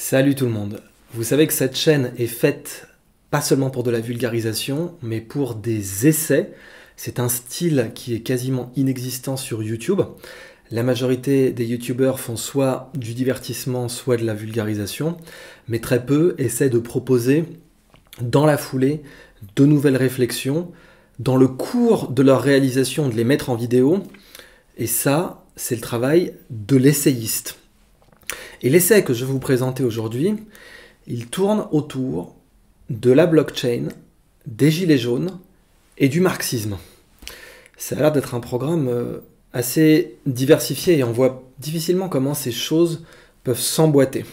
Salut tout le monde. Vous savez que cette chaîne est faite pas seulement pour de la vulgarisation, mais pour des essais. C'est un style qui est quasiment inexistant sur YouTube. La majorité des YouTubeurs font soit du divertissement, soit de la vulgarisation, mais très peu essaient de proposer dans la foulée de nouvelles réflexions, dans le cours de leur réalisation, de les mettre en vidéo. Et ça, c'est le travail de l'essayiste. Et l'essai que je vais vous présenter aujourd'hui, il tourne autour de la blockchain, des gilets jaunes et du marxisme. Ça a l'air d'être un programme assez diversifié et on voit difficilement comment ces choses peuvent s'emboîter.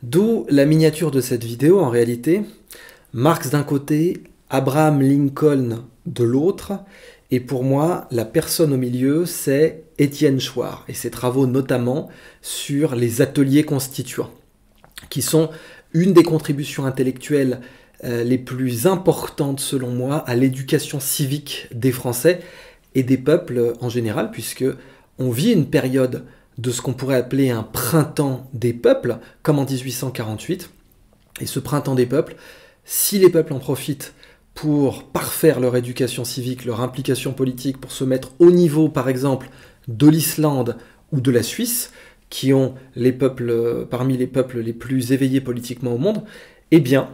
D'où la miniature de cette vidéo, en réalité, Marx d'un côté, Abraham Lincoln de l'autre, et pour moi, la personne au milieu, c'est Étienne Chouard, et ses travaux notamment sur les ateliers constituants, qui sont une des contributions intellectuelles les plus importantes, selon moi, à l'éducation civique des Français et des peuples en général, puisque on vit une période de ce qu'on pourrait appeler un printemps des peuples, comme en 1848, et ce printemps des peuples, si les peuples en profitent pour parfaire leur éducation civique, leur implication politique, pour se mettre au niveau, par exemple, de l'Islande ou de la Suisse, qui ont les peuples, parmi les peuples les plus éveillés politiquement au monde, eh bien,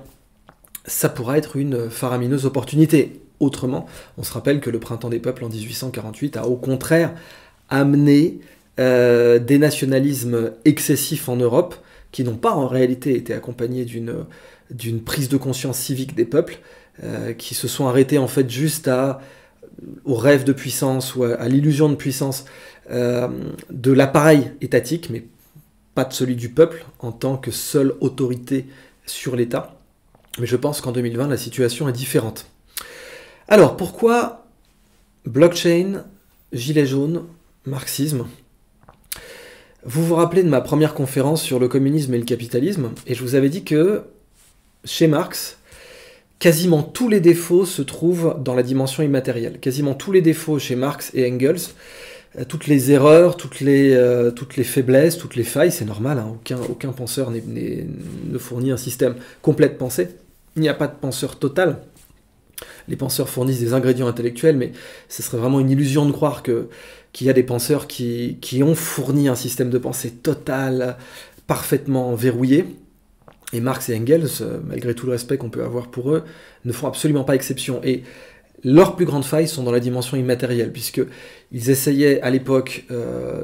ça pourra être une faramineuse opportunité. Autrement, on se rappelle que le printemps des peuples en 1848 a au contraire amené des nationalismes excessifs en Europe, qui n'ont pas en réalité été accompagnés d'une prise de conscience civique des peuples, qui se sont arrêtés en fait juste au rêve de puissance ou à l'illusion de puissance de l'appareil étatique, mais pas de celui du peuple en tant que seule autorité sur l'État. Mais je pense qu'en 2020, la situation est différente. Alors, pourquoi blockchain, gilets jaunes, marxisme? Vous vous rappelez de ma première conférence sur le communisme et le capitalisme, et je vous avais dit que chez Marx, quasiment tous les défauts se trouvent dans la dimension immatérielle. Quasiment tous les défauts chez Marx et Engels, toutes les erreurs, toutes les faiblesses, toutes les failles, c'est normal, hein, aucun penseur ne fournit un système complet de pensée. Il n'y a pas de penseur total. Les penseurs fournissent des ingrédients intellectuels, mais ce serait vraiment une illusion de croire qu'il y a des penseurs qui ont fourni un système de pensée total, parfaitement verrouillé. Et Marx et Engels, malgré tout le respect qu'on peut avoir pour eux, ne font absolument pas exception. Et leurs plus grandes failles sont dans la dimension immatérielle, puisqu'ils essayaient à l'époque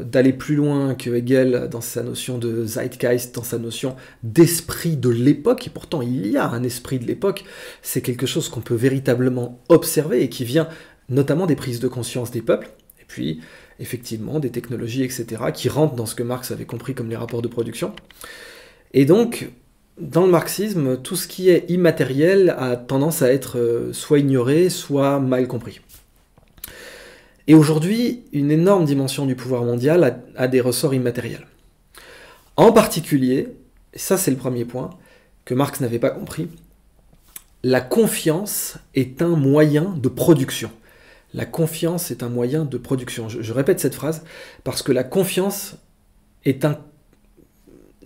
d'aller plus loin que Hegel dans sa notion de Zeitgeist, dans sa notion d'esprit de l'époque, et pourtant il y a un esprit de l'époque, c'est quelque chose qu'on peut véritablement observer et qui vient notamment des prises de conscience des peuples, et puis effectivement des technologies, etc., qui rentrent dans ce que Marx avait compris comme les rapports de production. Et donc, dans le marxisme, tout ce qui est immatériel a tendance à être soit ignoré, soit mal compris. Et aujourd'hui, une énorme dimension du pouvoir mondial a des ressorts immatériels. En particulier, et ça c'est le premier point, que Marx n'avait pas compris, la confiance est un moyen de production. La confiance est un moyen de production. Je répète cette phrase, parce que la confiance est un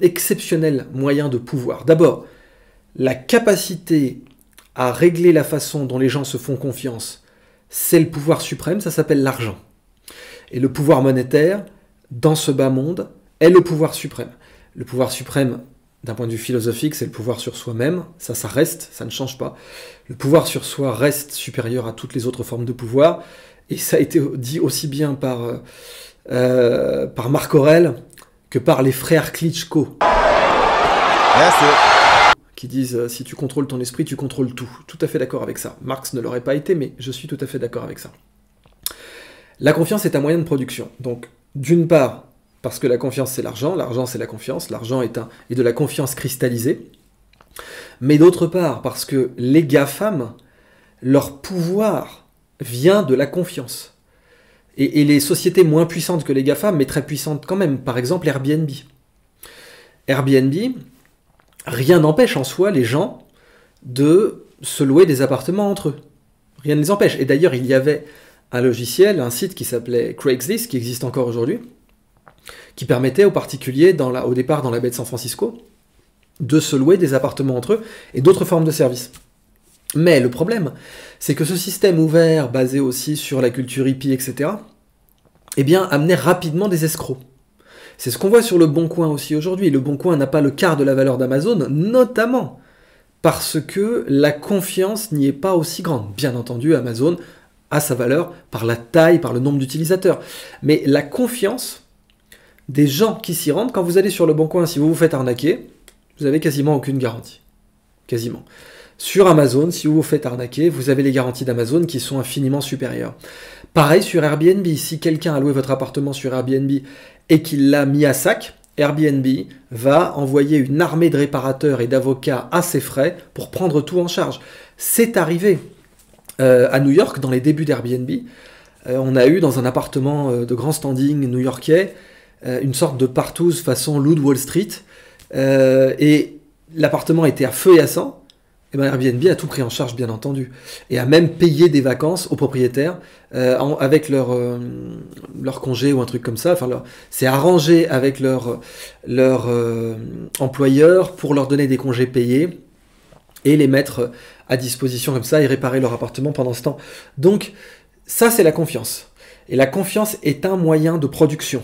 exceptionnel moyen de pouvoir. D'abord, la capacité à régler la façon dont les gens se font confiance, c'est le pouvoir suprême, ça s'appelle l'argent. Et le pouvoir monétaire, dans ce bas monde, est le pouvoir suprême. Le pouvoir suprême, d'un point de vue philosophique, c'est le pouvoir sur soi-même, ça reste, ça ne change pas. Le pouvoir sur soi reste supérieur à toutes les autres formes de pouvoir, et ça a été dit aussi bien par Marc Aurèle, que par les frères Klitschko, qui disent si tu contrôles ton esprit, tu contrôles tout. Tout à fait d'accord avec ça. Marx ne l'aurait pas été, mais je suis tout à fait d'accord avec ça. La confiance est un moyen de production. Donc, d'une part, parce que la confiance c'est l'argent c'est la confiance, l'argent est de la confiance cristallisée, mais d'autre part, parce que les GAFAM, leur pouvoir vient de la confiance. Et les sociétés moins puissantes que les GAFAM, mais très puissantes quand même, par exemple Airbnb. Airbnb, rien n'empêche en soi les gens de se louer des appartements entre eux. Rien ne les empêche. Et d'ailleurs, il y avait un logiciel, un site qui s'appelait Craigslist, qui existe encore aujourd'hui, qui permettait aux particuliers, au départ dans la baie de San Francisco, de se louer des appartements entre eux et d'autres formes de services. Mais le problème, c'est que ce système ouvert, basé aussi sur la culture hippie, etc., eh bien, amenait rapidement des escrocs. C'est ce qu'on voit sur Le Bon Coin aussi aujourd'hui. Le Bon Coin n'a pas le quart de la valeur d'Amazon, notamment parce que la confiance n'y est pas aussi grande. Bien entendu, Amazon a sa valeur par la taille, par le nombre d'utilisateurs. Mais la confiance des gens qui s'y rendent, quand vous allez sur Le Bon Coin, si vous vous faites arnaquer, vous avez quasiment aucune garantie. Quasiment. Sur Amazon, si vous vous faites arnaquer, vous avez les garanties d'Amazon qui sont infiniment supérieures. Pareil sur Airbnb, si quelqu'un a loué votre appartement sur Airbnb et qu'il l'a mis à sac, Airbnb va envoyer une armée de réparateurs et d'avocats à ses frais pour prendre tout en charge. C'est arrivé à New York, dans les débuts d'Airbnb. On a eu dans un appartement de grand standing new-yorkais une sorte de partouze façon Loup de Wall Street, et l'appartement était à feu et à sang. Et ben Airbnb a tout pris en charge, bien entendu, et a même payé des vacances aux propriétaires avec leur congé ou un truc comme ça. Enfin, c'est arrangé avec leur employeur pour leur donner des congés payés et les mettre à disposition comme ça et réparer leur appartement pendant ce temps. Donc, ça, c'est la confiance. Et la confiance est un moyen de production.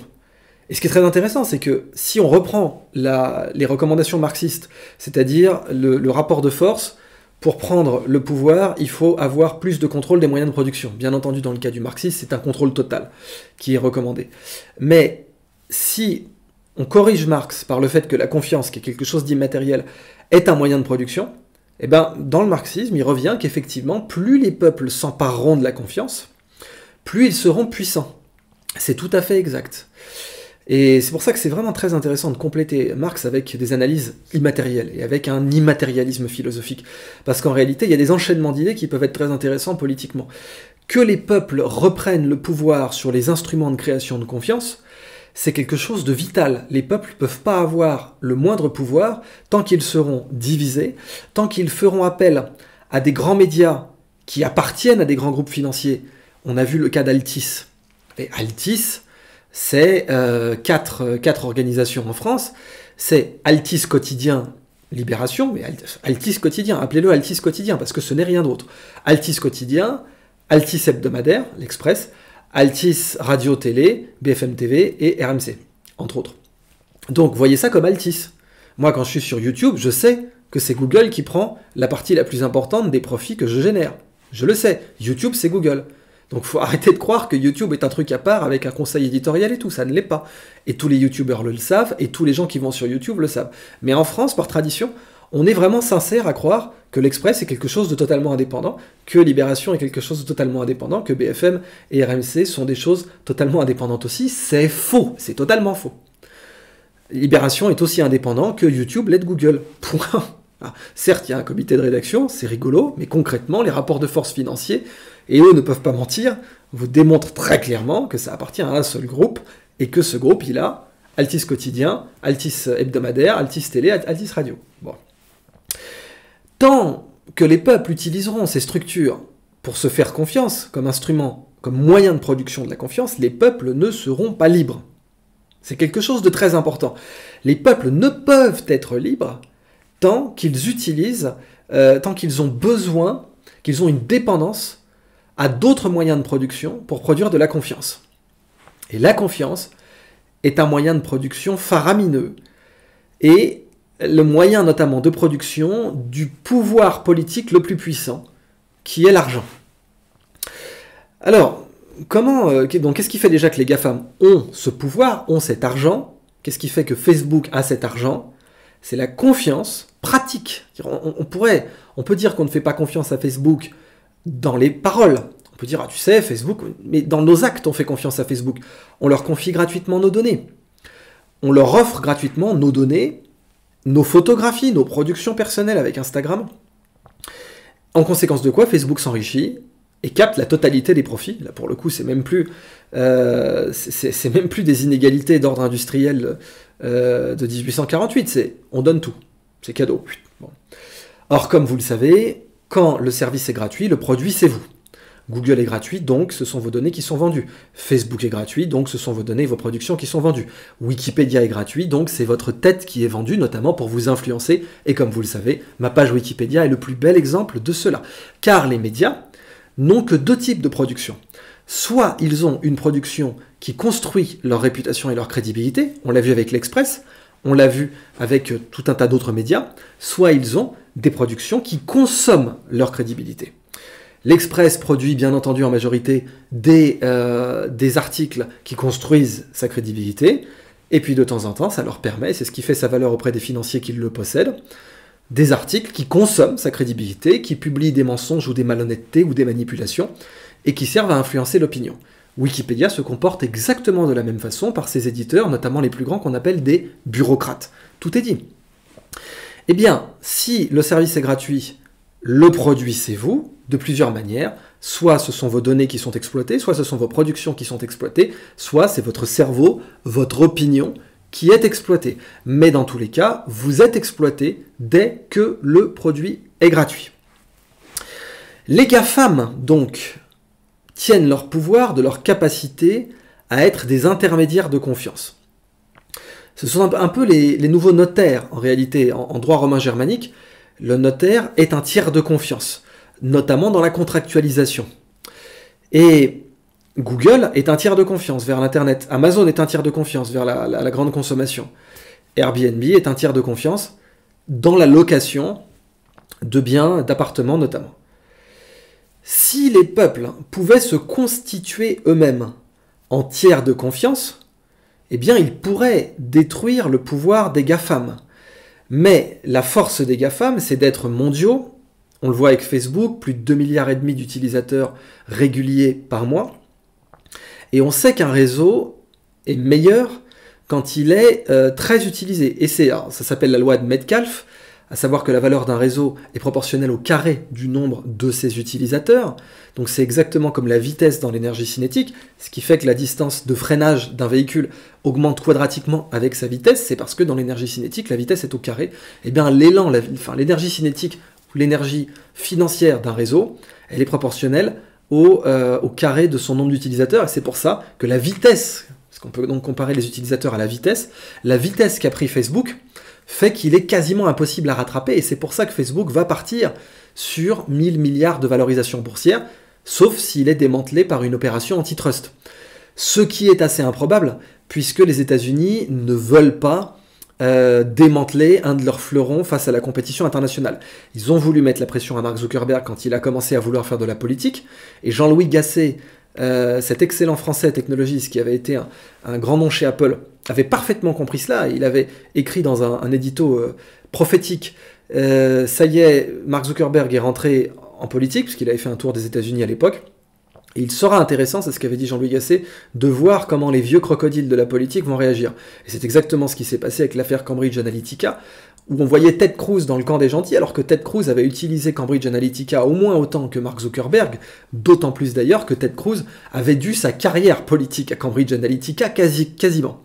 Et ce qui est très intéressant, c'est que si on reprend les recommandations marxistes, c'est-à-dire le rapport de force, pour prendre le pouvoir, il faut avoir plus de contrôle des moyens de production. Bien entendu, dans le cas du marxisme, c'est un contrôle total qui est recommandé. Mais si on corrige Marx par le fait que la confiance, qui est quelque chose d'immatériel, est un moyen de production, eh ben, dans le marxisme, il revient qu'effectivement, plus les peuples s'empareront de la confiance, plus ils seront puissants. C'est tout à fait exact. Et c'est pour ça que c'est vraiment très intéressant de compléter Marx avec des analyses immatérielles et avec un immatérialisme philosophique. Parce qu'en réalité, il y a des enchaînements d'idées qui peuvent être très intéressants politiquement. Que les peuples reprennent le pouvoir sur les instruments de création de confiance, c'est quelque chose de vital. Les peuples ne peuvent pas avoir le moindre pouvoir tant qu'ils seront divisés, tant qu'ils feront appel à des grands médias qui appartiennent à des grands groupes financiers. On a vu le cas d'Altis. Et Altis, c'est quatre organisations en France. C'est Altis Quotidien Libération, mais Altis Quotidien, appelez-le Altis Quotidien, parce que ce n'est rien d'autre. Altis Quotidien, Altis Hebdomadaire, l'Express, Altis Radio Télé, BFM TV et RMC, entre autres. Donc, voyez ça comme Altis. Moi, quand je suis sur YouTube, je sais que c'est Google qui prend la partie la plus importante des profits que je génère. Je le sais. YouTube, c'est Google. Donc il faut arrêter de croire que YouTube est un truc à part avec un conseil éditorial et tout, ça ne l'est pas. Et tous les YouTubeurs le savent, et tous les gens qui vont sur YouTube le savent. Mais en France, par tradition, on est vraiment sincère à croire que l'Express est quelque chose de totalement indépendant, que Libération est quelque chose de totalement indépendant, que BFM et RMC sont des choses totalement indépendantes aussi. C'est faux, c'est totalement faux. Libération est aussi indépendant que YouTube l'est de Google. Point. Certes, il y a un comité de rédaction, c'est rigolo, mais concrètement, les rapports de force financiers, et eux ne peuvent pas mentir, vous démontrent très clairement que ça appartient à un seul groupe, et que ce groupe, il a Altis Quotidien, Altis Hebdomadaire, Altis Télé, Altis Radio. Bon. Tant que les peuples utiliseront ces structures pour se faire confiance comme instrument, comme moyen de production de la confiance, les peuples ne seront pas libres. C'est quelque chose de très important. Les peuples ne peuvent être libres tant qu'ils utilisent, tant qu'ils ont besoin, qu'ils ont une dépendance à d'autres moyens de production pour produire de la confiance. Et la confiance est un moyen de production faramineux et le moyen notamment de production du pouvoir politique le plus puissant, qui est l'argent. Alors, donc qu'est-ce qui fait déjà que les GAFAM ont ce pouvoir, ont cet argent? Qu'est-ce qui fait que Facebook a cet argent? C'est la confiance pratique. On peut dire qu'on ne fait pas confiance à Facebook dans les paroles. On peut dire, ah tu sais, Facebook, mais dans nos actes, on fait confiance à Facebook. On leur confie gratuitement nos données. On leur offre gratuitement nos données, nos photographies, nos productions personnelles avec Instagram. En conséquence de quoi, Facebook s'enrichit et capte la totalité des profits. Là, pour le coup, c'est même plus des inégalités d'ordre industriel de 1848. On donne tout. C'est cadeau. Bon. Or, comme vous le savez, quand le service est gratuit, le produit, c'est vous. Google est gratuit, donc ce sont vos données qui sont vendues. Facebook est gratuit, donc ce sont vos données, vos productions qui sont vendues. Wikipédia est gratuit, donc c'est votre tête qui est vendue, notamment pour vous influencer. Et comme vous le savez, ma page Wikipédia est le plus bel exemple de cela. Car les médias n'ont que deux types de production. Soit ils ont une production qui construit leur réputation et leur crédibilité, on l'a vu avec l'Express, on l'a vu avec tout un tas d'autres médias, soit ils ont des productions qui consomment leur crédibilité. L'Express produit bien entendu en majorité des articles qui construisent sa crédibilité, et puis de temps en temps ça leur permet, c'est ce qui fait sa valeur auprès des financiers qui le possèdent, des articles qui consomment sa crédibilité, qui publient des mensonges ou des malhonnêtetés ou des manipulations, et qui servent à influencer l'opinion. Wikipédia se comporte exactement de la même façon par ses éditeurs, notamment les plus grands qu'on appelle des bureaucrates. Tout est dit. Eh bien, si le service est gratuit, le produit c'est vous, de plusieurs manières. Soit ce sont vos données qui sont exploitées, soit ce sont vos productions qui sont exploitées, soit c'est votre cerveau, votre opinion qui est exploitée. Mais dans tous les cas, vous êtes exploité dès que le produit est gratuit. Les GAFAM, donc, tiennent leur pouvoir de leur capacité à être des intermédiaires de confiance. Ce sont un peu les nouveaux notaires, en réalité, en droit romain germanique. Le notaire est un tiers de confiance, notamment dans la contractualisation. Et Google est un tiers de confiance vers l'Internet. Amazon est un tiers de confiance vers la grande consommation. Airbnb est un tiers de confiance dans la location de biens, d'appartements notamment. Si les peuples pouvaient se constituer eux-mêmes en tiers de confiance, eh bien ils pourraient détruire le pouvoir des GAFAM. Mais la force des GAFAM, c'est d'être mondiaux. On le voit avec Facebook, plus de 2,5 milliards d'utilisateurs réguliers par mois. Et on sait qu'un réseau est meilleur quand il est très utilisé. Et ça s'appelle la loi de Metcalfe, à savoir que la valeur d'un réseau est proportionnelle au carré du nombre de ses utilisateurs. Donc c'est exactement comme la vitesse dans l'énergie cinétique, ce qui fait que la distance de freinage d'un véhicule augmente quadratiquement avec sa vitesse, c'est parce que dans l'énergie cinétique, la vitesse est au carré. Et bien l'élan, l'énergie cinétique ou l'énergie financière d'un réseau, elle est proportionnelle au carré de son nombre d'utilisateurs, et c'est pour ça que la vitesse, parce qu'on peut donc comparer les utilisateurs à la vitesse qu'a pris Facebook, fait qu'il est quasiment impossible à rattraper, et c'est pour ça que Facebook va partir sur 1000 milliards de valorisation boursière, sauf s'il est démantelé par une opération antitrust. Ce qui est assez improbable, puisque les États-Unis ne veulent pas démanteler un de leurs fleurons face à la compétition internationale. Ils ont voulu mettre la pression à Mark Zuckerberg quand il a commencé à vouloir faire de la politique, et Jean-Louis Gasset, cet excellent français technologiste qui avait été un grand nom chez Apple, avait parfaitement compris cela. Il avait écrit dans un édito prophétique, ça y est, Mark Zuckerberg est rentré en politique, puisqu'il avait fait un tour des États-Unis à l'époque, et il sera intéressant, c'est ce qu'avait dit Jean-Louis Gasset, de voir comment les vieux crocodiles de la politique vont réagir. Et c'est exactement ce qui s'est passé avec l'affaire Cambridge Analytica, où on voyait Ted Cruz dans le camp des gentils, alors que Ted Cruz avait utilisé Cambridge Analytica au moins autant que Mark Zuckerberg, d'autant plus d'ailleurs que Ted Cruz avait dû sa carrière politique à Cambridge Analytica quasiment.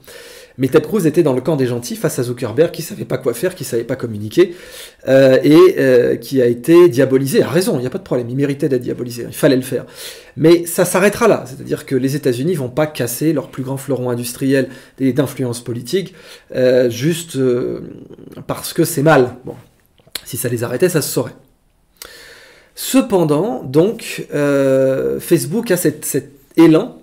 Mais Ted Cruz était dans le camp des gentils face à Zuckerberg qui ne savait pas quoi faire, qui ne savait pas communiquer, qui a été diabolisé. A raison, il n'y a pas de problème, il méritait d'être diabolisé, il fallait le faire. Mais ça s'arrêtera là, c'est-à-dire que les États-Unis ne vont pas casser leur plus grand fleuron industriel et d'influence politique juste parce que c'est mal. Bon, si ça les arrêtait, ça se saurait. Cependant, donc, Facebook a cet élan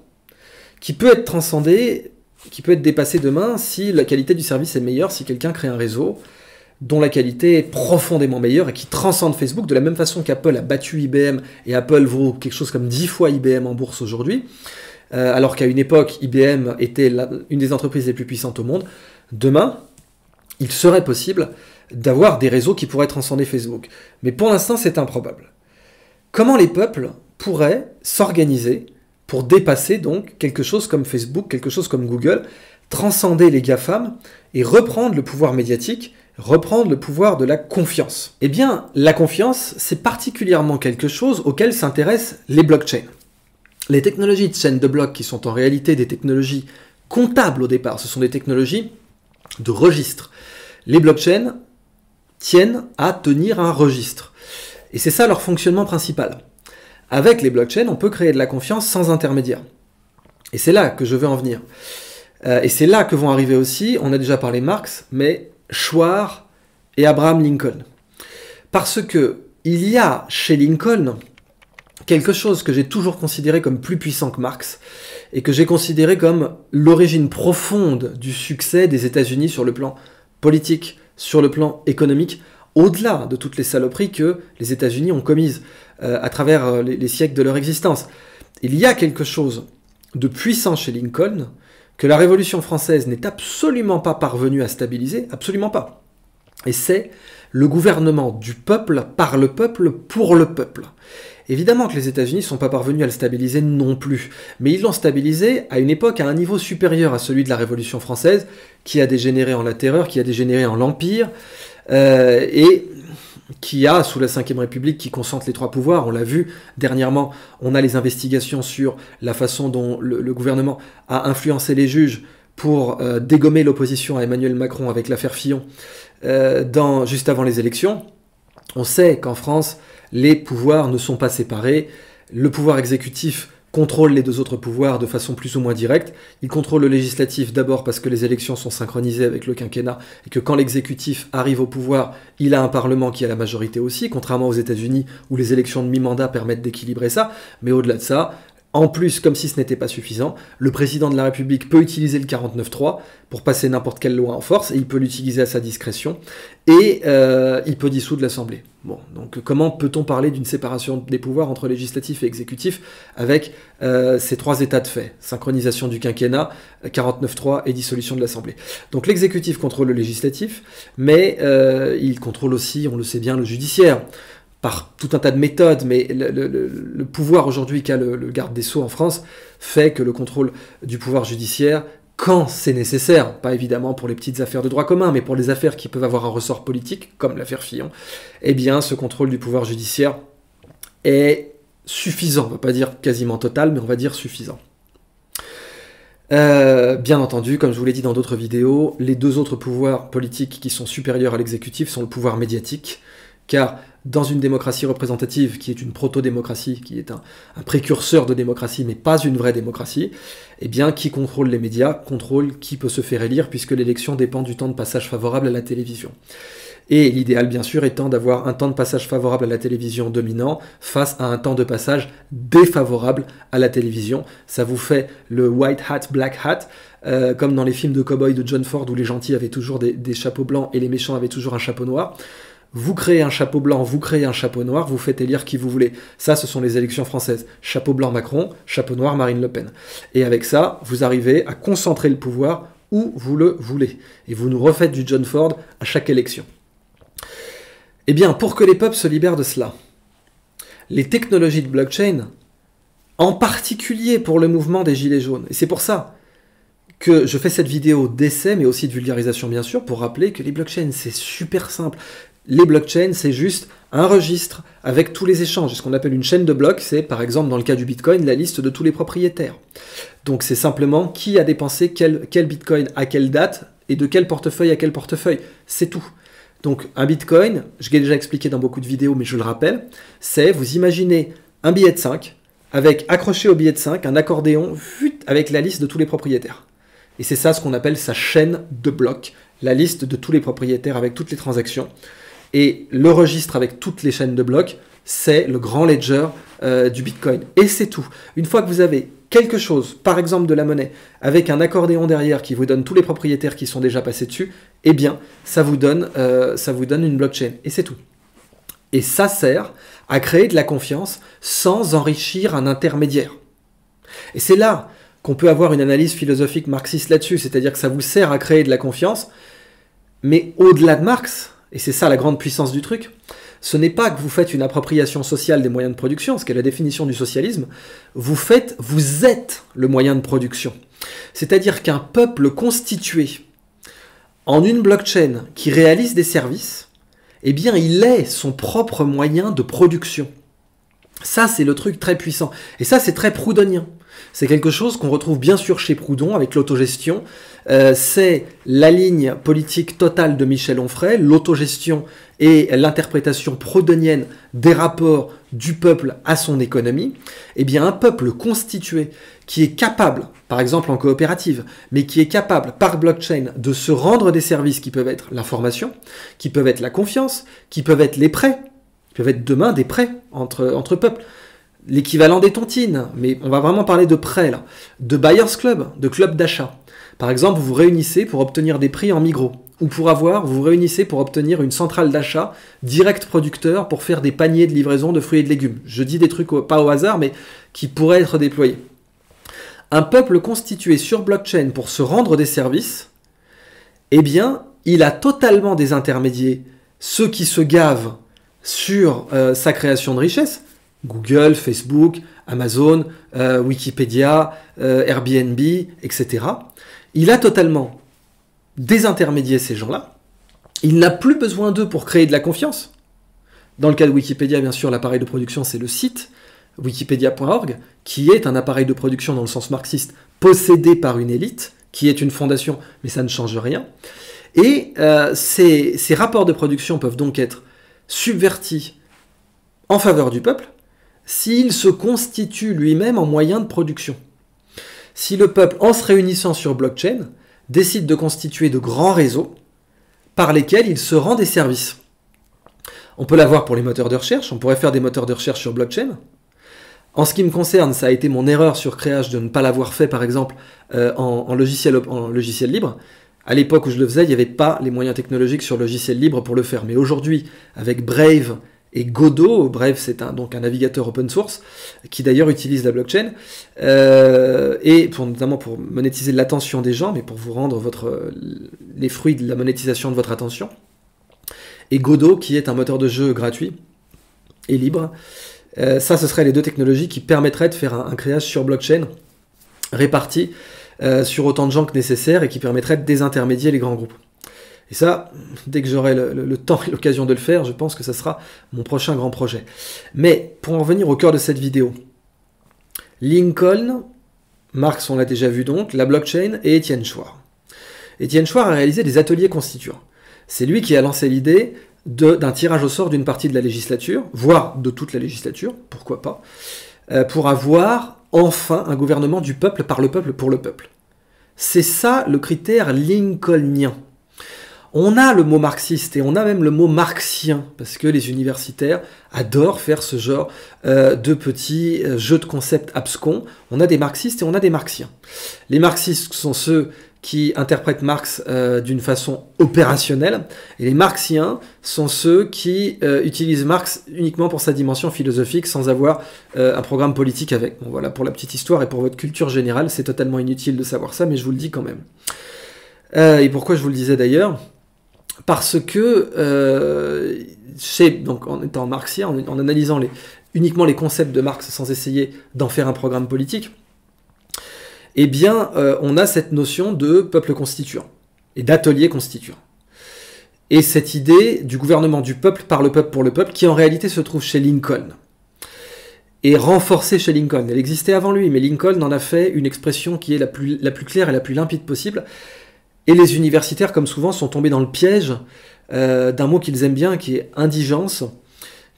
qui peut être transcendé, qui peut être dépassé demain si la qualité du service est meilleure, si quelqu'un crée un réseau dont la qualité est profondément meilleure et qui transcende Facebook, de la même façon qu'Apple a battu IBM, et Apple vaut quelque chose comme 10 fois IBM en bourse aujourd'hui, alors qu'à une époque, IBM était une des entreprises les plus puissantes au monde. Demain, il serait possible d'avoir des réseaux qui pourraient transcender Facebook. Mais pour l'instant, c'est improbable. Comment les peuples pourraient s'organiser pour dépasser donc quelque chose comme Facebook, quelque chose comme Google, transcender les GAFAM et reprendre le pouvoir médiatique, reprendre le pouvoir de la confiance? Eh bien, la confiance, c'est particulièrement quelque chose auquel s'intéressent les blockchains. Les technologies de chaîne de blocs, qui sont en réalité des technologies comptables au départ, ce sont des technologies de registre. Les blockchains tiennent à tenir un registre. Et c'est ça leur fonctionnement principal. avec les blockchains, on peut créer de la confiance sans intermédiaire. Et c'est là que je veux en venir. Et c'est là que vont arriver aussi, on a déjà parlé Marx, mais Schwarz et Abraham Lincoln. Parce que il y a chez Lincoln quelque chose que j'ai toujours considéré comme plus puissant que Marx, et que j'ai considéré comme l'origine profonde du succès des États-Unis sur le plan politique, sur le plan économique, au-delà de toutes les saloperies que les États-Unis ont commises à travers les siècles de leur existence. Il y a quelque chose de puissant chez Lincoln que la Révolution française n'est absolument pas parvenue à stabiliser, absolument pas. Et c'est le gouvernement du peuple, par le peuple, pour le peuple. Évidemment que les États-Unis ne sont pas parvenus à le stabiliser non plus, mais ils l'ont stabilisé à une époque à un niveau supérieur à celui de la Révolution française, qui a dégénéré en la terreur, qui a dégénéré en l'Empire, et qui a, sous la Ve République, qui concentre les trois pouvoirs, on l'a vu dernièrement, on a les investigations sur la façon dont le gouvernement a influencé les juges pour dégommer l'opposition à Emmanuel Macron avec l'affaire Fillon juste avant les élections. On sait qu'en France, les pouvoirs ne sont pas séparés. Le pouvoir exécutif contrôle les deux autres pouvoirs de façon plus ou moins directe. Il contrôle le législatif d'abord parce que les élections sont synchronisées avec le quinquennat et que quand l'exécutif arrive au pouvoir, il a un parlement qui a la majorité aussi, contrairement aux États-Unis où les élections de mi-mandat permettent d'équilibrer ça. Mais au-delà de ça, en plus, comme si ce n'était pas suffisant, le président de la République peut utiliser le 49.3 pour passer n'importe quelle loi en force, et il peut l'utiliser à sa discrétion, et il peut dissoudre l'Assemblée. Bon, donc comment peut-on parler d'une séparation des pouvoirs entre législatif et exécutif avec ces trois états de fait? Synchronisation du quinquennat, 49.3 et dissolution de l'Assemblée. Donc l'exécutif contrôle le législatif, mais il contrôle aussi, on le sait bien, le judiciaire, par tout un tas de méthodes, mais le pouvoir aujourd'hui qu'a le garde des Sceaux en France fait que le contrôle du pouvoir judiciaire, quand c'est nécessaire, pas évidemment pour les petites affaires de droit commun, mais pour les affaires qui peuvent avoir un ressort politique, comme l'affaire Fillon, eh bien ce contrôle du pouvoir judiciaire est suffisant, on ne va pas dire quasiment total, mais on va dire suffisant. Bien entendu, comme je vous l'ai dit dans d'autres vidéos, les deux autres pouvoirs politiques qui sont supérieurs à l'exécutif sont le pouvoir médiatique, car dans une démocratie représentative, qui est une proto-démocratie, qui est un précurseur de démocratie, mais pas une vraie démocratie, eh bien, qui contrôle les médias, contrôle qui peut se faire élire, puisque l'élection dépend du temps de passage favorable à la télévision. Et l'idéal, bien sûr, étant d'avoir un temps de passage favorable à la télévision dominant face à un temps de passage défavorable à la télévision. Ça vous fait le white hat, black hat, comme dans les films de cow-boy de John Ford, où les gentils avaient toujours des chapeaux blancs et les méchants avaient toujours un chapeau noir. Vous créez un chapeau blanc, vous créez un chapeau noir, vous faites élire qui vous voulez. Ça, ce sont les élections françaises. Chapeau blanc Macron, chapeau noir Marine Le Pen. Et avec ça, vous arrivez à concentrer le pouvoir où vous le voulez. Et vous nous refaites du John Ford à chaque élection. Eh bien, pour que les peuples se libèrent de cela, les technologies de blockchain, en particulier pour le mouvement des Gilets jaunes, et c'est pour ça que je fais cette vidéo d'essai, mais aussi de vulgarisation bien sûr, pour rappeler que les blockchains, c'est super simple. Les blockchains, c'est juste un registre avec tous les échanges. Ce qu'on appelle une chaîne de blocs, c'est par exemple dans le cas du Bitcoin, la liste de tous les propriétaires. Donc c'est simplement qui a dépensé quel Bitcoin à quelle date et de quel portefeuille à quel portefeuille. C'est tout. Donc un Bitcoin, je l'ai déjà expliqué dans beaucoup de vidéos, mais je le rappelle, c'est, vous imaginez un billet de 5, avec accroché au billet de 5, un accordéon avec la liste de tous les propriétaires. Et c'est ça ce qu'on appelle sa chaîne de blocs, la liste de tous les propriétaires avec toutes les transactions. Et le registre avec toutes les chaînes de blocs, c'est le grand ledger du Bitcoin. Et c'est tout. Une fois que vous avez quelque chose, par exemple de la monnaie, avec un accordéon derrière qui vous donne tous les propriétaires qui sont déjà passés dessus, eh bien, ça vous donne une blockchain. Et c'est tout. Et ça sert à créer de la confiance sans enrichir un intermédiaire. Et c'est là qu'on peut avoir une analyse philosophique marxiste là-dessus, c'est-à-dire que ça vous sert à créer de la confiance, mais au-delà de Marx, et c'est ça la grande puissance du truc, ce n'est pas que vous faites une appropriation sociale des moyens de production, ce qui est la définition du socialisme, vous êtes le moyen de production. C'est-à-dire qu'un peuple constitué en une blockchain qui réalise des services, eh bien il est son propre moyen de production. Ça, c'est le truc très puissant. Et ça, c'est très proudhonien. C'est quelque chose qu'on retrouve bien sûr chez Proudhon avec l'autogestion. C'est la ligne politique totale de Michel Onfray, l'autogestion et l'interprétation proudhonienne des rapports du peuple à son économie. Eh bien, un peuple constitué qui est capable, par exemple en coopérative, mais qui est capable par blockchain de se rendre des services qui peuvent être l'information, qui peuvent être la confiance, qui peuvent être les prêts, qui peuvent être demain des prêts entre peuples. L'équivalent des tontines, mais on va vraiment parler de prêts là, de Buyers Club, de club d'achat. Par exemple, vous vous réunissez pour obtenir des prix en Migros, ou vous vous réunissez pour obtenir une centrale d'achat direct producteur pour faire des paniers de livraison de fruits et de légumes. Je dis des trucs pas au hasard, mais qui pourraient être déployés. Un peuple constitué sur blockchain pour se rendre des services, eh bien, il a totalement désintermédié ceux qui se gavent sur sa création de richesse, Google, Facebook, Amazon, Wikipédia, Airbnb, etc. Il a totalement désintermédié ces gens-là. Il n'a plus besoin d'eux pour créer de la confiance. Dans le cas de Wikipédia, bien sûr, l'appareil de production, c'est le site, wikipedia.org, qui est un appareil de production dans le sens marxiste, possédé par une élite, qui est une fondation, mais ça ne change rien. Et ces rapports de production peuvent donc être subvertis en faveur du peuple, s'il se constitue lui-même en moyen de production. Si le peuple, en se réunissant sur blockchain, décide de constituer de grands réseaux par lesquels il se rend des services. On peut l'avoir pour les moteurs de recherche, on pourrait faire des moteurs de recherche sur blockchain. En ce qui me concerne, ça a été mon erreur sur Créage de ne pas l'avoir fait, par exemple, en logiciel libre. À l'époque où je le faisais, il n'y avait pas les moyens technologiques sur logiciel libre pour le faire. Mais aujourd'hui, avec Brave et Godot, Brave c'est donc un navigateur open source, qui d'ailleurs utilise la blockchain, et notamment pour monétiser l'attention des gens, mais pour vous rendre les fruits de la monétisation de votre attention. Et Godot, qui est un moteur de jeu gratuit et libre. Ça, ce seraient les deux technologies qui permettraient de faire un créage sur blockchain, réparti sur autant de gens que nécessaire, et qui permettraient de désintermédier les grands groupes. Et ça, dès que j'aurai le temps et l'occasion de le faire, je pense que ça sera mon prochain grand projet. Mais pour en revenir au cœur de cette vidéo, Lincoln, Marx on l'a déjà vu donc, la blockchain et Étienne Chouard. Étienne Chouard a réalisé des ateliers constituants. C'est lui qui a lancé l'idée d'un tirage au sort d'une partie de la législature, voire de toute la législature, pourquoi pas, pour avoir enfin un gouvernement du peuple, par le peuple, pour le peuple. C'est ça le critère lincolnien. On a le mot marxiste et on a même le mot marxien, parce que les universitaires adorent faire ce genre de petits jeux de concepts abscons. On a des marxistes et on a des marxiens. Les marxistes sont ceux qui interprètent Marx d'une façon opérationnelle, et les marxiens sont ceux qui utilisent Marx uniquement pour sa dimension philosophique, sans avoir un programme politique avec. Bon, voilà, pour la petite histoire et pour votre culture générale, c'est totalement inutile de savoir ça, mais je vous le dis quand même. Et pourquoi je vous le disais d'ailleurs ? Parce que, donc en étant marxien, en analysant uniquement les concepts de Marx sans essayer d'en faire un programme politique, eh bien, on a cette notion de peuple constituant et d'atelier constituant. Et cette idée du gouvernement du peuple, par le peuple, pour le peuple, qui en réalité se trouve chez Lincoln. Et renforcée chez Lincoln. Elle existait avant lui, mais Lincoln en a fait une expression qui est la plus claire et la plus limpide possible. Et les universitaires, comme souvent, sont tombés dans le piège d'un mot qu'ils aiment bien, qui est indigence,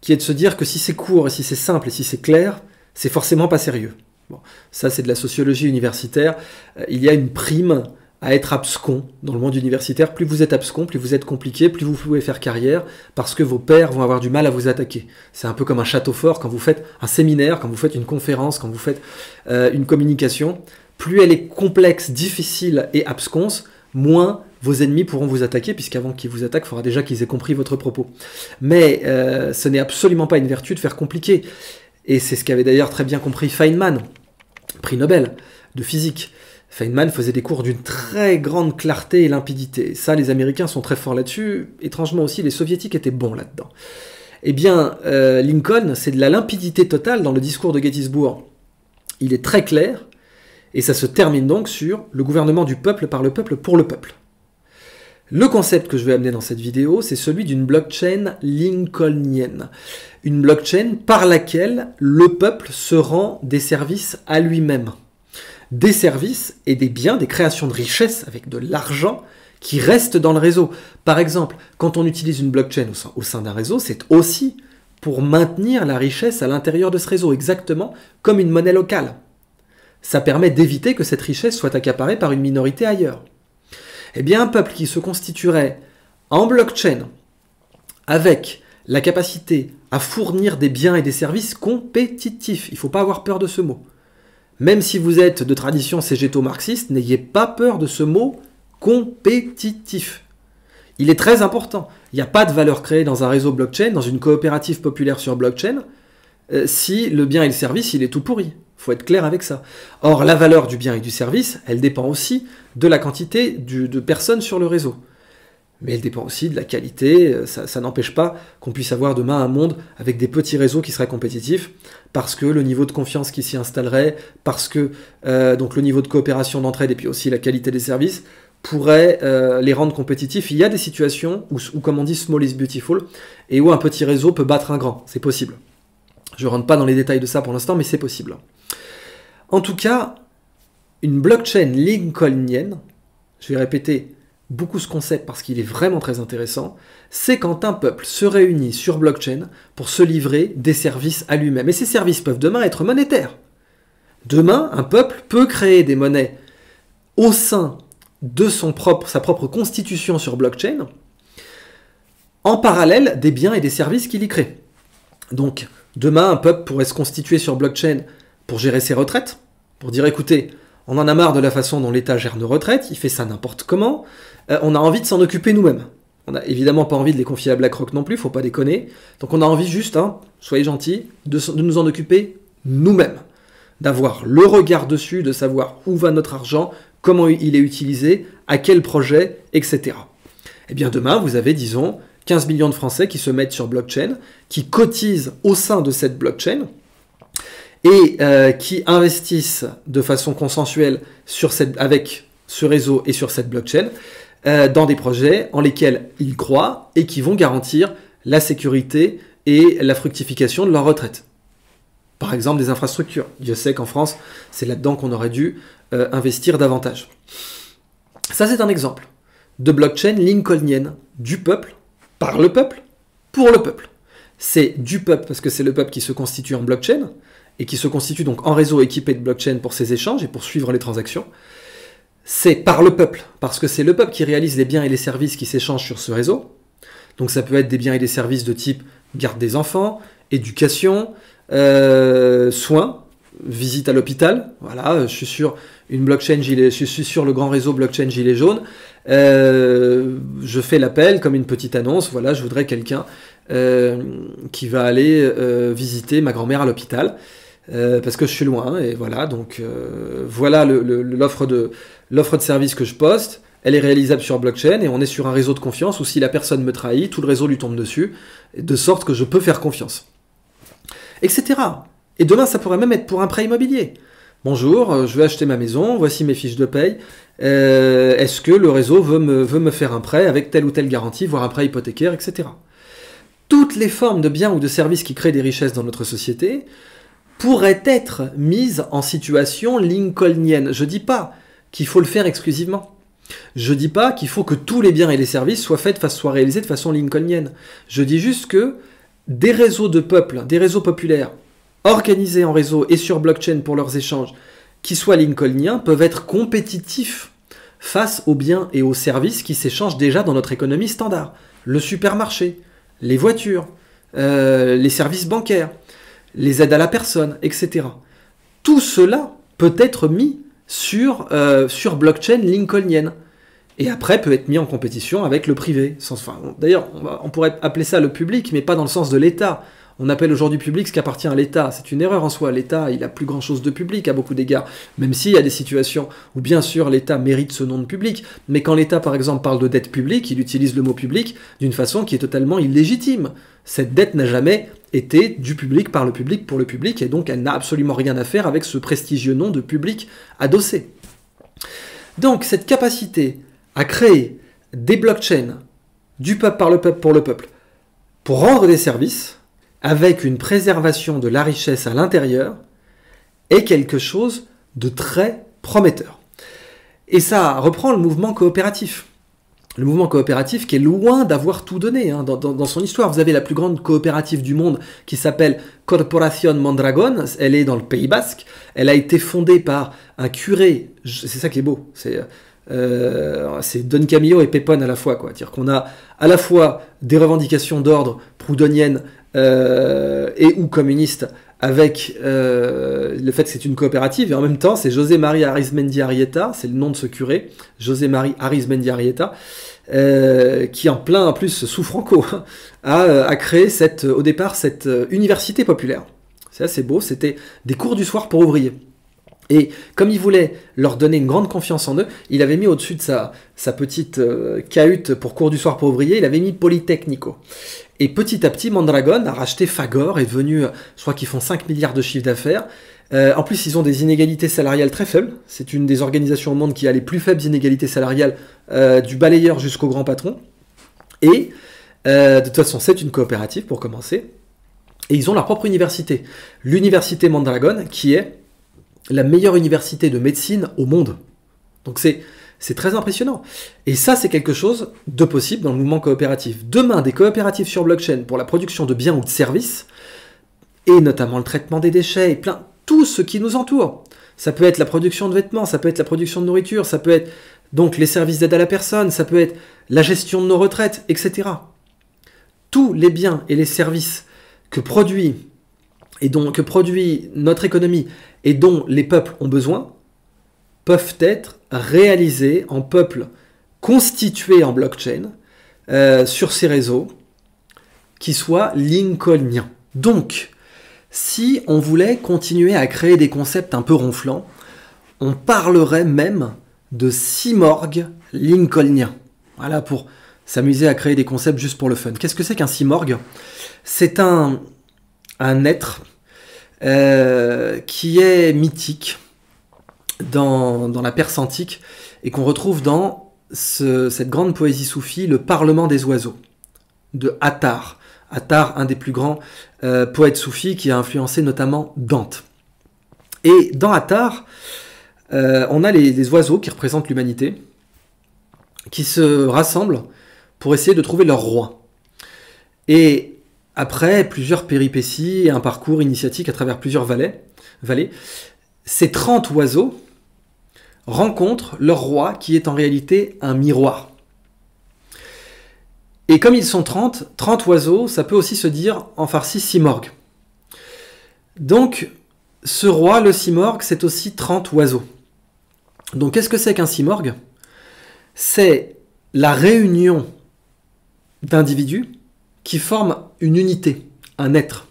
qui est de se dire que si c'est court, et si c'est simple, et si c'est clair, c'est forcément pas sérieux. Bon, ça, c'est de la sociologie universitaire. Il y a une prime à être abscon dans le monde universitaire. Plus vous êtes abscon, plus vous êtes compliqué, plus vous pouvez faire carrière, parce que vos pairs vont avoir du mal à vous attaquer. C'est un peu comme un château fort quand vous faites un séminaire, quand vous faites une conférence, quand vous faites une communication. Plus elle est complexe, difficile et absconce, moins vos ennemis pourront vous attaquer, puisqu'avant qu'ils vous attaquent, il faudra déjà qu'ils aient compris votre propos. Mais ce n'est absolument pas une vertu de faire compliqué. Et c'est ce qu'avait d'ailleurs très bien compris Feynman, prix Nobel de physique. Feynman faisait des cours d'une très grande clarté et limpidité. Ça, les Américains sont très forts là-dessus. Étrangement aussi, les Soviétiques étaient bons là-dedans. Eh bien, Lincoln, c'est de la limpidité totale dans le discours de Gettysburg. Il est très clair, et ça se termine donc sur le gouvernement du peuple, par le peuple, pour le peuple. Le concept que je vais amener dans cette vidéo, c'est celui d'une blockchain lincolnienne. Une blockchain par laquelle le peuple se rend des services à lui-même. Des services et des biens, des créations de richesses avec de l'argent qui restent dans le réseau. Par exemple, quand on utilise une blockchain au sein d'un réseau, c'est aussi pour maintenir la richesse à l'intérieur de ce réseau, exactement comme une monnaie locale. Ça permet d'éviter que cette richesse soit accaparée par une minorité ailleurs. Eh bien, un peuple qui se constituerait en blockchain avec la capacité à fournir des biens et des services compétitifs, il ne faut pas avoir peur de ce mot. Même si vous êtes de tradition cégéto-marxiste, n'ayez pas peur de ce mot compétitif. Il est très important. Il n'y a pas de valeur créée dans un réseau blockchain, dans une coopérative populaire sur blockchain, si le bien et le service, il est tout pourri. Il faut être clair avec ça. Or, la valeur du bien et du service, elle dépend aussi de la quantité de personnes sur le réseau. Mais elle dépend aussi de la qualité. Ça n'empêche pas qu'on puisse avoir demain un monde avec des petits réseaux qui seraient compétitifs, parce que le niveau de confiance qui s'y installerait, parce que donc le niveau de coopération, d'entraide, et puis aussi la qualité des services, pourrait les rendre compétitifs. Il y a des situations où, comme on dit, small is beautiful, et où un petit réseau peut battre un grand. C'est possible. Je ne rentre pas dans les détails de ça pour l'instant, mais c'est possible. En tout cas, une blockchain lincolnienne, je vais répéter beaucoup ce concept parce qu'il est vraiment très intéressant, c'est quand un peuple se réunit sur blockchain pour se livrer des services à lui-même. Et ces services peuvent demain être monétaires. Demain, un peuple peut créer des monnaies au sein de sa propre constitution sur blockchain, en parallèle des biens et des services qu'il y crée. Donc, demain, un peuple pourrait se constituer sur blockchain pour gérer ses retraites, pour dire, écoutez, on en a marre de la façon dont l'État gère nos retraites, il fait ça n'importe comment, on a envie de s'en occuper nous-mêmes. On n'a évidemment pas envie de les confier à BlackRock non plus, faut pas déconner. Donc on a envie juste, soyez gentils, de nous en occuper nous-mêmes. D'avoir le regard dessus, de savoir où va notre argent, comment il est utilisé, à quel projet, etc. Eh bien demain, vous avez, disons, 15 millions de Français qui se mettent sur blockchain, qui cotisent au sein de cette blockchain, et qui investissent de façon consensuelle avec ce réseau et sur cette blockchain dans des projets en lesquels ils croient et qui vont garantir la sécurité et la fructification de leur retraite. Par exemple, des infrastructures. Dieu sait qu'en France, c'est là-dedans qu'on aurait dû investir davantage. Ça, c'est un exemple de blockchain lincolnienne, du peuple, par le peuple, pour le peuple. C'est du peuple parce que c'est le peuple qui se constitue en blockchain, et qui se constitue donc en réseau équipé de blockchain pour ses échanges et pour suivre les transactions. C'est par le peuple, parce que c'est le peuple qui réalise les biens et les services qui s'échangent sur ce réseau. Donc ça peut être des biens et des services de type garde des enfants, éducation, soins, visite à l'hôpital. Voilà, je suis sur une blockchain je suis sur le grand réseau blockchain Gilets jaunes. Je fais l'appel comme une petite annonce. Voilà, je voudrais quelqu'un qui va aller visiter ma grand-mère à l'hôpital. Parce que je suis loin, et voilà, donc voilà l'offre de service que je poste, elle est réalisable sur blockchain, et on est sur un réseau de confiance où si la personne me trahit, tout le réseau lui tombe dessus, de sorte que je peux faire confiance. Etc. Et demain, ça pourrait même être pour un prêt immobilier. Bonjour, je vais acheter ma maison, voici mes fiches de paye, est-ce que le réseau veut me faire un prêt avec telle ou telle garantie, voire un prêt hypothécaire, etc. Toutes les formes de biens ou de services qui créent des richesses dans notre société pourrait être mise en situation lincolnienne. Je ne dis pas qu'il faut le faire exclusivement. Je ne dis pas qu'il faut que tous les biens et les services soient réalisés de façon lincolnienne. Je dis juste que des réseaux de peuples, des réseaux populaires, organisés en réseau et sur blockchain pour leurs échanges, qui soient lincolniens, peuvent être compétitifs face aux biens et aux services qui s'échangent déjà dans notre économie standard. Le supermarché, les voitures, les services bancaires, les aides à la personne, etc. Tout cela peut être mis sur blockchain lincolnienne. Et après peut être mis en compétition avec le privé. D'ailleurs, on pourrait appeler ça le public, mais pas dans le sens de l'État. On appelle aujourd'hui public ce qui appartient à l'État. C'est une erreur en soi. L'État, il n'a plus grand-chose de public à beaucoup d'égards. Même s'il y a des situations où, bien sûr, l'État mérite ce nom de public. Mais quand l'État, par exemple, parle de dette publique, il utilise le mot public d'une façon qui est totalement illégitime. Cette dette n'a jamais été du public, par le public, pour le public, et donc elle n'a absolument rien à faire avec ce prestigieux nom de public adossé. Donc, cette capacité à créer des blockchains du peuple par le peuple pour le peuple pour rendre des services avec une préservation de la richesse à l'intérieur est quelque chose de très prometteur. Et ça reprend le mouvement coopératif. Le mouvement coopératif qui est loin d'avoir tout donné dans son histoire. Vous avez la plus grande coopérative du monde qui s'appelle Corporación Mondragón. Elle est dans le Pays Basque. Elle a été fondée par un curé. C'est ça qui est beau. C'est Don Camillo et Pépone à la fois. C'est-à-dire qu'on a à la fois des revendications d'ordre proudhoniennes et ou communistes avec le fait que c'est une coopérative, et en même temps, c'est José María Arizmendi-Arrieta, c'est le nom de ce curé, José María Arizmendi-Arrieta, qui en plein, en plus, sous Franco, a créé au départ cette université populaire. C'est assez beau, c'était des cours du soir pour ouvriers. Et comme il voulait leur donner une grande confiance en eux, il avait mis au-dessus de sa petite cahute pour cours du soir pour ouvriers, il avait mis Politecnico. Et petit à petit, Mondragón a racheté Fagor, est devenu, je crois qu'ils font 5 milliards de chiffre d'affaires. En plus, ils ont des inégalités salariales très faibles. C'est une des organisations au monde qui a les plus faibles inégalités salariales, du balayeur jusqu'au grand patron. Et de toute façon, c'est une coopérative pour commencer. Et ils ont leur propre université. L'université Mondragón, qui est la meilleure université de médecine au monde. Donc c'est très impressionnant. Et ça, c'est quelque chose de possible dans le mouvement coopératif. Demain, des coopératives sur blockchain pour la production de biens ou de services, et notamment le traitement des déchets, et tout ce qui nous entoure. Ça peut être la production de vêtements, ça peut être la production de nourriture, ça peut être donc les services d'aide à la personne, ça peut être la gestion de nos retraites, etc. Tous les biens et les services que produit notre économie et dont les peuples ont besoin, peuvent être réalisés en peuples constitués en blockchain sur ces réseaux qui soient lincolniens. Donc, si on voulait continuer à créer des concepts un peu ronflants, on parlerait même de simorgue lincolnien. Voilà, pour s'amuser à créer des concepts juste pour le fun. Qu'est-ce que c'est qu'un simorgue ? C'est un être qui est mythique dans la Perse antique et qu'on retrouve dans cette grande poésie soufie, le Parlement des oiseaux, de Attar. Attar, un des plus grands poètes soufis qui a influencé notamment Dante. Et dans Attar, on a les oiseaux qui représentent l'humanité, qui se rassemblent pour essayer de trouver leur roi. Et après plusieurs péripéties et un parcours initiatique à travers plusieurs vallées, ces 30 oiseaux rencontrent leur roi qui est en réalité un miroir. Et comme ils sont 30 oiseaux, ça peut aussi se dire en farsi simorgue. Donc ce roi, le simorgue, c'est aussi 30 oiseaux. Donc qu'est-ce que c'est qu'un simorgue ? C'est la réunion d'individus qui forment une unité, un être,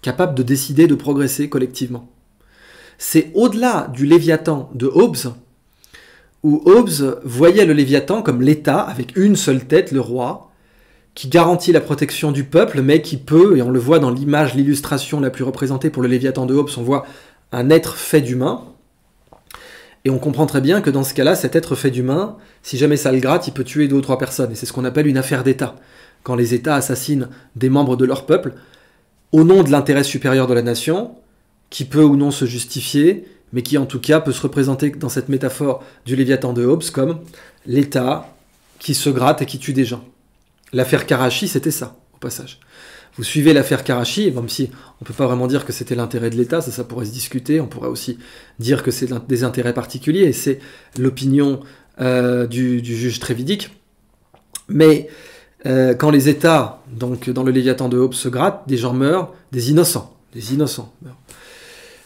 capable de décider de progresser collectivement. C'est au-delà du Léviathan de Hobbes, où Hobbes voyait le Léviathan comme l'État, avec une seule tête, le roi, qui garantit la protection du peuple, mais qui peut, et on le voit dans l'image, l'illustration la plus représentée pour le Léviathan de Hobbes, on voit un être fait d'humain, et on comprend très bien que dans ce cas-là, cet être fait d'humain, si jamais ça le gratte, il peut tuer 2 ou 3 personnes, et c'est ce qu'on appelle une affaire d'État. Quand les États assassinent des membres de leur peuple, au nom de l'intérêt supérieur de la nation, qui peut ou non se justifier, mais qui en tout cas peut se représenter dans cette métaphore du Léviathan de Hobbes comme l'État qui se gratte et qui tue des gens. L'affaire Karachi, c'était ça, au passage. Vous suivez l'affaire Karachi, même si on ne peut pas vraiment dire que c'était l'intérêt de l'État, ça pourrait se discuter, on pourrait aussi dire que c'est des intérêts particuliers, et c'est l'opinion du juge Trévidic. Mais quand les États, donc dans le Léviathan de Hobbes, se grattent, des gens meurent, des innocents meurent.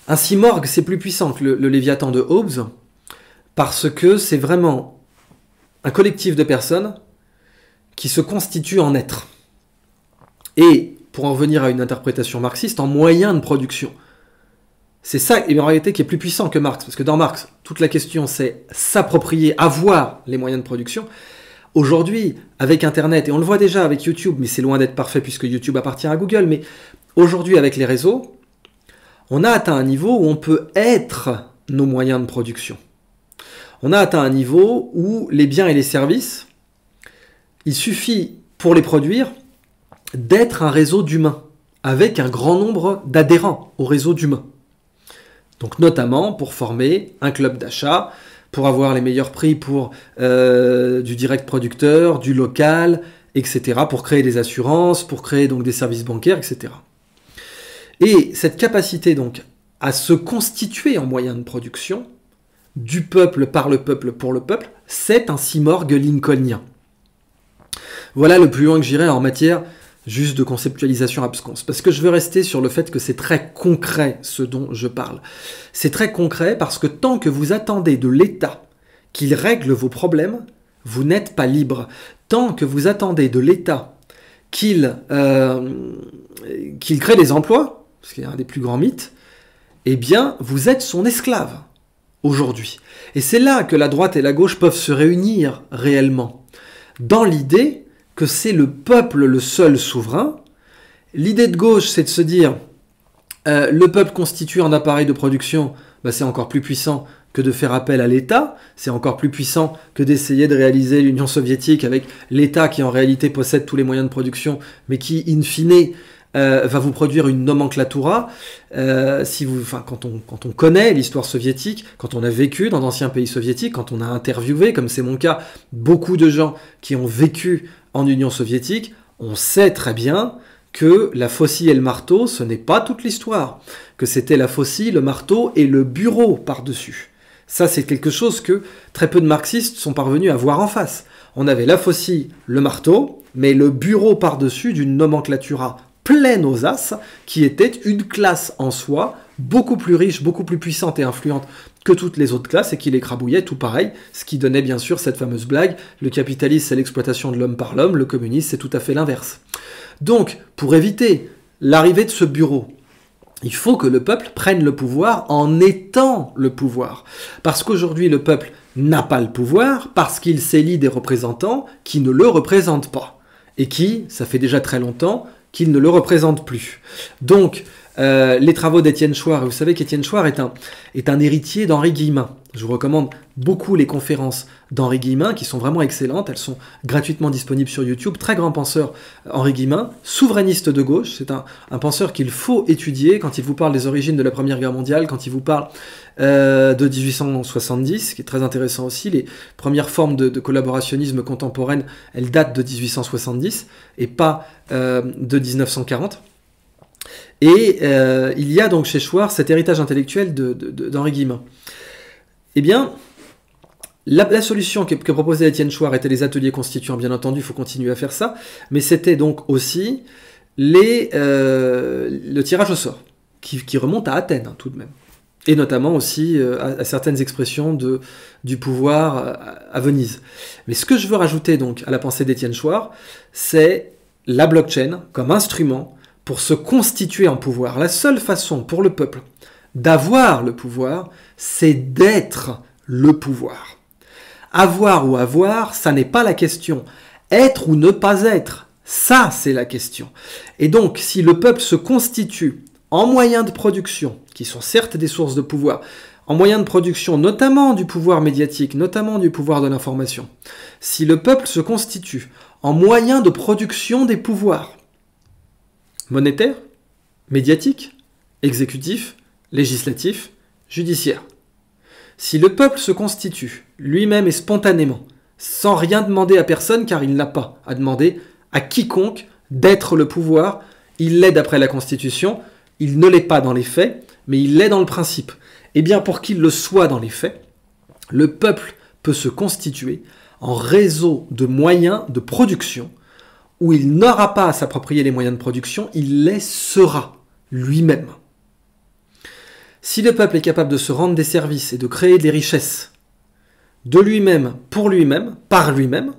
Un simorgue, c'est plus puissant que le Léviathan de Hobbes, parce que c'est vraiment un collectif de personnes qui se constituent en être. Et, pour en revenir à une interprétation marxiste, en moyen de production. C'est ça, en réalité, qui est plus puissant que Marx, parce que dans Marx, toute la question, c'est s'approprier, avoir les moyens de production. Aujourd'hui, avec Internet, et on le voit déjà avec YouTube, mais c'est loin d'être parfait puisque YouTube appartient à Google, mais aujourd'hui, avec les réseaux, on a atteint un niveau où on peut être nos moyens de production. On a atteint un niveau où les biens et les services Il suffit, pour les produire, d'être un réseau d'humains, avec un grand nombre d'adhérents au réseau d'humains. Donc notamment pour former un club d'achat, pour avoir les meilleurs prix pour du direct producteur, du local, etc., pour créer des assurances, pour créer donc des services bancaires, etc. Et cette capacité donc à se constituer en moyen de production, du peuple, par le peuple, pour le peuple, c'est un simorgue lincolnien. Voilà le plus loin que j'irai en matière juste de conceptualisation absconce, parce que je veux rester sur le fait que c'est très concret ce dont je parle. C'est très concret parce que tant que vous attendez de l'État qu'il règle vos problèmes, vous n'êtes pas libre. Tant que vous attendez de l'État qu'il crée des emplois, ce qui est un des plus grands mythes, eh bien, vous êtes son esclave aujourd'hui. Et c'est là que la droite et la gauche peuvent se réunir réellement, dans l'idée que c'est le peuple le seul souverain. L'idée de gauche, c'est de se dire le peuple constitué en appareil de production, c'est encore plus puissant que de faire appel à l'État, c'est encore plus puissant que d'essayer de réaliser l'Union soviétique avec l'État qui en réalité possède tous les moyens de production, mais qui, in fine, va vous produire une nomenclatura. Quand on connaît l'histoire soviétique, quand on a vécu dans d'anciens pays soviétiques, quand on a interviewé, comme c'est mon cas, beaucoup de gens qui ont vécu en Union soviétique, on sait très bien que la faucille et le marteau, ce n'est pas toute l'histoire, que c'était la faucille, le marteau et le bureau par-dessus. Ça, c'est quelque chose que très peu de marxistes sont parvenus à voir en face. On avait la faucille, le marteau, mais le bureau par-dessus d'une nomenclatura pleine aux as, qui était une classe en soi, beaucoup plus riche, beaucoup plus puissante et influente que toutes les autres classes, et qui l'écrabouillait tout pareil, ce qui donnait bien sûr cette fameuse blague, le capitalisme c'est l'exploitation de l'homme par l'homme, le communisme c'est tout à fait l'inverse. Donc, pour éviter l'arrivée de ce bureau, il faut que le peuple prenne le pouvoir en étant le pouvoir. Parce qu'aujourd'hui, le peuple n'a pas le pouvoir, parce qu'il s'élit des représentants qui ne le représentent pas. Et qui, ça fait déjà très longtemps, qu'ils ne le représentent plus. Donc, les travaux d'Étienne Chouard, vous savez qu'Étienne Chouard est un héritier d'Henri Guillemin. Je vous recommande beaucoup les conférences d'Henri Guillemin, qui sont vraiment excellentes. Elles sont gratuitement disponibles sur YouTube. Très grand penseur, Henri Guillemin, souverainiste de gauche. C'est un penseur qu'il faut étudier quand il vous parle des origines de la Première Guerre mondiale, quand il vous parle de 1870, qui est très intéressant aussi. Les premières formes de collaborationnisme contemporaine, elles datent de 1870 et pas de 1940. Et il y a donc chez Chouard cet héritage intellectuel d'Henri Guillemin. Eh bien, la solution que proposait Étienne Chouard était les ateliers constituants, bien entendu, il faut continuer à faire ça, mais c'était donc aussi le tirage au sort, qui remonte à Athènes, tout de même, et notamment aussi à certaines expressions du pouvoir à Venise. Mais ce que je veux rajouter donc à la pensée d'Étienne Chouard, c'est la blockchain comme instrument pour se constituer en pouvoir. La seule façon pour le peuple d'avoir le pouvoir, c'est d'être le pouvoir. Avoir ou avoir, ça n'est pas la question. Être ou ne pas être, ça c'est la question. Et donc, si le peuple se constitue en moyens de production, qui sont certes des sources de pouvoir, en moyens de production, notamment du pouvoir médiatique, notamment du pouvoir de l'information, si le peuple se constitue en moyens de production des pouvoirs monétaires, médiatiques, exécutifs, législatif, judiciaire. Si le peuple se constitue lui-même et spontanément, sans rien demander à personne, car il n'a pas à demander à quiconque d'être le pouvoir, il l'est d'après la Constitution, il ne l'est pas dans les faits, mais il l'est dans le principe. Eh bien, pour qu'il le soit dans les faits, le peuple peut se constituer en réseau de moyens de production, où il n'aura pas à s'approprier les moyens de production, il les sera lui-même. Si le peuple est capable de se rendre des services et de créer des richesses de lui-même, pour lui-même, par lui-même,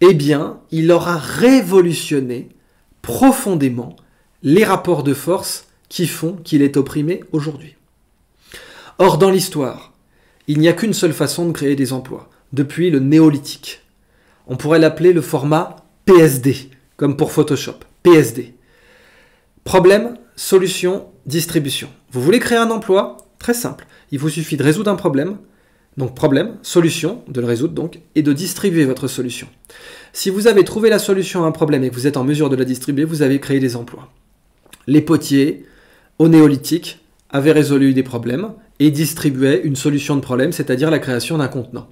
eh bien, il aura révolutionné profondément les rapports de force qui font qu'il est opprimé aujourd'hui. Or, dans l'histoire, il n'y a qu'une seule façon de créer des emplois, depuis le néolithique. On pourrait l'appeler le format PSD, comme pour Photoshop, PSD. Problème, solution, distribution. Vous voulez créer un emploi? Très simple. Il vous suffit de résoudre un problème, Donc problème, solution, de le résoudre donc, et de distribuer votre solution. Si vous avez trouvé la solution à un problème et que vous êtes en mesure de la distribuer, vous avez créé des emplois. Les potiers, au néolithique, avaient résolu des problèmes et distribuaient une solution de problème, c'est-à-dire la création d'un contenant.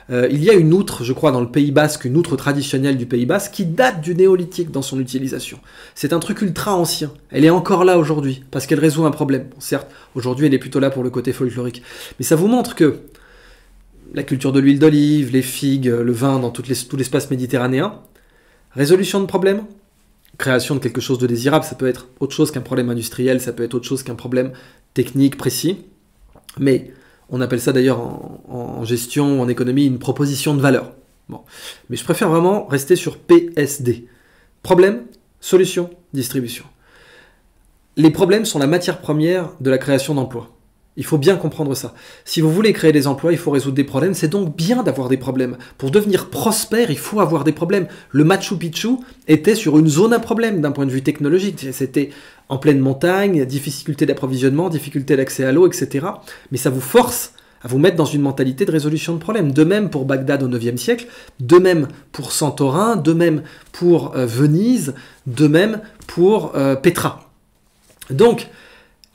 Il y a une outre, je crois, dans le Pays Basque, une outre traditionnelle du Pays Basque, qui date du néolithique dans son utilisation. C'est un truc ultra ancien. Elle est encore là aujourd'hui, parce qu'elle résout un problème. Bon, certes, aujourd'hui, elle est plutôt là pour le côté folklorique. Mais ça vous montre que la culture de l'huile d'olive, les figues, le vin dans tout l'espace méditerranéen, résolution de problème, création de quelque chose de désirable, ça peut être autre chose qu'un problème industriel, ça peut être autre chose qu'un problème technique précis. Mais on appelle ça d'ailleurs en gestion ou en économie une proposition de valeur. Bon. Mais je préfère vraiment rester sur PSD. Problème, solution, distribution. Les problèmes sont la matière première de la création d'emplois. Il faut bien comprendre ça. Si vous voulez créer des emplois, il faut résoudre des problèmes. C'est donc bien d'avoir des problèmes. Pour devenir prospère, il faut avoir des problèmes. Le Machu Picchu était sur une zone à problème d'un point de vue technologique. C'était en pleine montagne, difficulté d'approvisionnement, difficulté d'accès à l'eau, etc. Mais ça vous force à vous mettre dans une mentalité de résolution de problèmes. De même pour Bagdad au IXe siècle, de même pour Santorin, de même pour Venise, de même pour Pétra. Donc,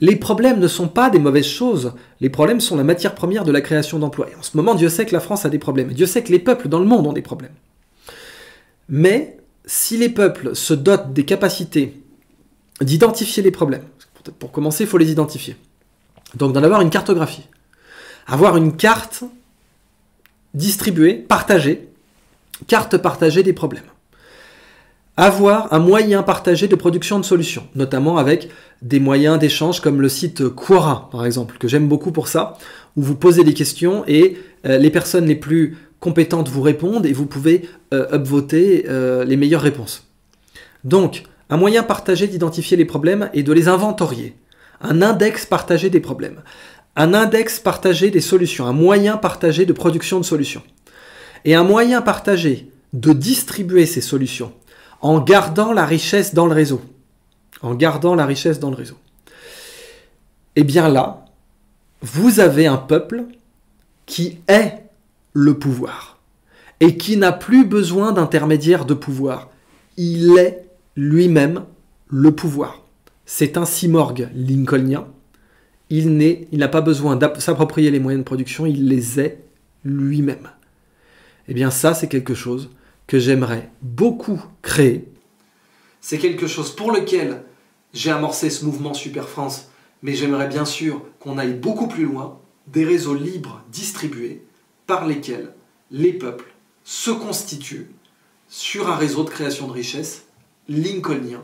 les problèmes ne sont pas des mauvaises choses. Les problèmes sont la matière première de la création d'emplois. Et en ce moment, Dieu sait que la France a des problèmes. Dieu sait que les peuples dans le monde ont des problèmes. Mais si les peuples se dotent des capacités d'identifier les problèmes, pour commencer, il faut les identifier. Donc d'en avoir une cartographie. Avoir une carte distribuée, partagée, carte partagée des problèmes. Avoir un moyen partagé de production de solutions, notamment avec des moyens d'échange comme le site Quora, par exemple, que j'aime beaucoup pour ça, où vous posez des questions et les personnes les plus compétentes vous répondent et vous pouvez upvoter les meilleures réponses. Donc, un moyen partagé d'identifier les problèmes et de les inventorier. Un index partagé des problèmes. Un index partagé des solutions. Un moyen partagé de production de solutions. Et un moyen partagé de distribuer ces solutions en gardant la richesse dans le réseau. En gardant la richesse dans le réseau. Et bien là, vous avez un peuple qui est le pouvoir et qui n'a plus besoin d'intermédiaire de pouvoir. Il est lui-même le pouvoir. C'est un simorgue lincolnien. Il n'a pas besoin de s'approprier les moyens de production, il les est lui-même. Eh bien ça, c'est quelque chose que j'aimerais beaucoup créer. C'est quelque chose pour lequel j'ai amorcé ce mouvement Super France, mais j'aimerais bien sûr qu'on aille beaucoup plus loin, des réseaux libres distribués par lesquels les peuples se constituent sur un réseau de création de richesse lincolnien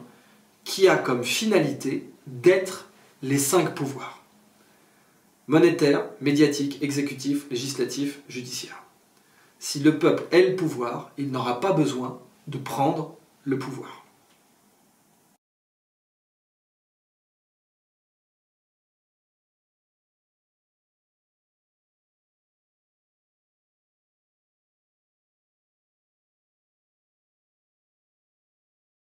qui a comme finalité d'être les 5 pouvoirs. Monétaire, médiatique, exécutif, législatif, judiciaire. Si le peuple est le pouvoir, il n'aura pas besoin de prendre le pouvoir.